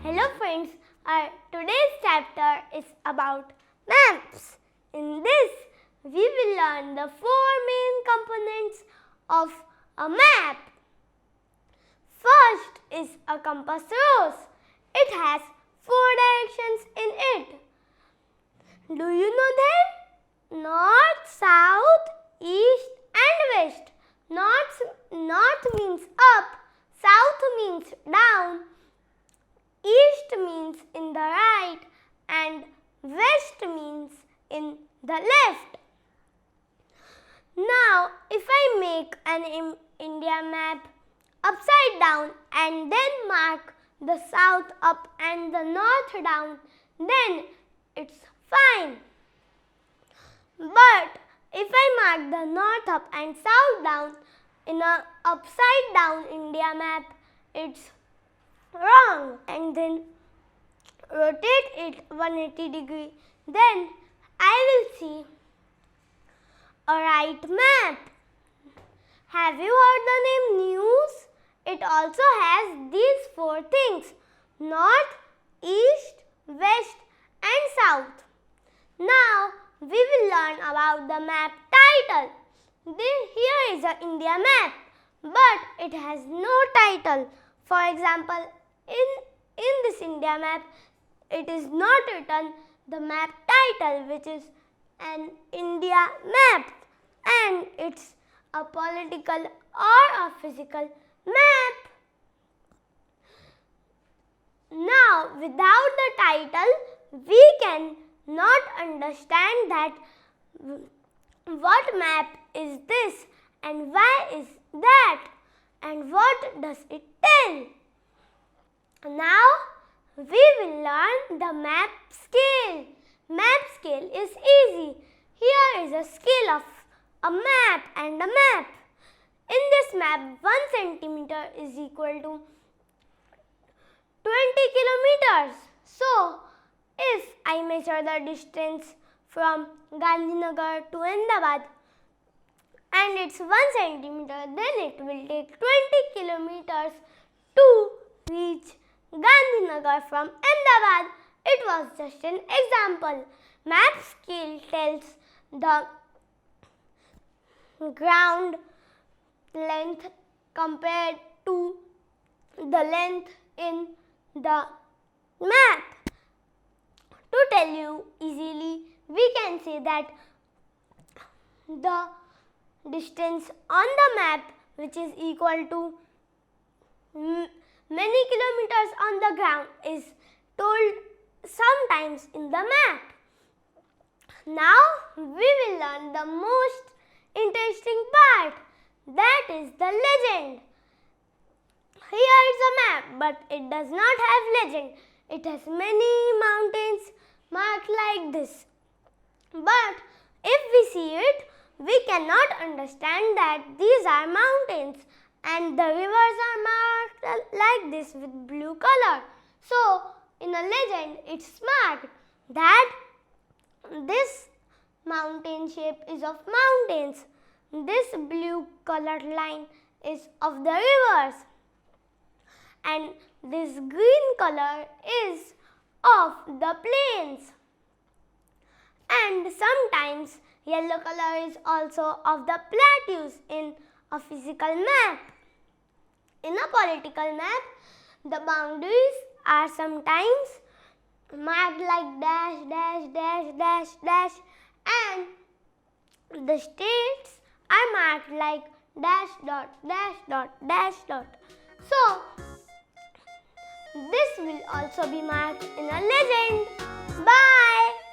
Hello friends, our today's chapter is about maps. In this, we will learn the four main components of a map. First is a compass rose. It has four directions in it. Do you know them? North, south, east and west. North means up, south means down, east means in the right and west means in the left. Now, if I make an India map upside down and then mark the south up and the north down, then it's fine. But if I mark the north up and south down in an upside down India map, it's wrong. And then rotate it 180 degree. Then I will see a right map. Have you heard the name news? It also has these four things: north, east, west and south. Now we will learn about the map title. Here is an India map, but it has no title. For example, in this India map, it is not written the map title, which is an India map, and it's a political or a physical map. Now, without the title, we can not understand that what map is this and why is that and what does it tell. Now we will learn the map scale. Map scale is easy. Here is a scale of a map and a map. In this map, 1 centimeter is equal to 20 kilometers. So, if I measure the distance from Gandhinagar to Ahmedabad and it's 1 centimeter, then it will take 20 kilometers to reach Gandhinagar from Ahmedabad. It was just an example. Map scale tells the ground length compared to the length in the map. To tell you easily, we can say that the distance on the map, which is equal to many kilometers on the ground, is told sometimes in the map. Now we will learn the most interesting part, that is the legend. Here is a map, but it does not have legend. It has many mountains marked like this. But if we see it, we cannot understand that these are mountains and the rivers are marked like this with blue color. So, in a legend, it's marked that this mountain shape is of mountains. This blue colored line is of the rivers. And this green color is of the plains. And sometimes yellow color is also of the plateaus in a physical map. In a political map, the boundaries are sometimes marked like dash, dash, dash, dash, dash, and the states are marked like dash dot, dash dot, dash dot. So, this will also be marked in a legend. Bye!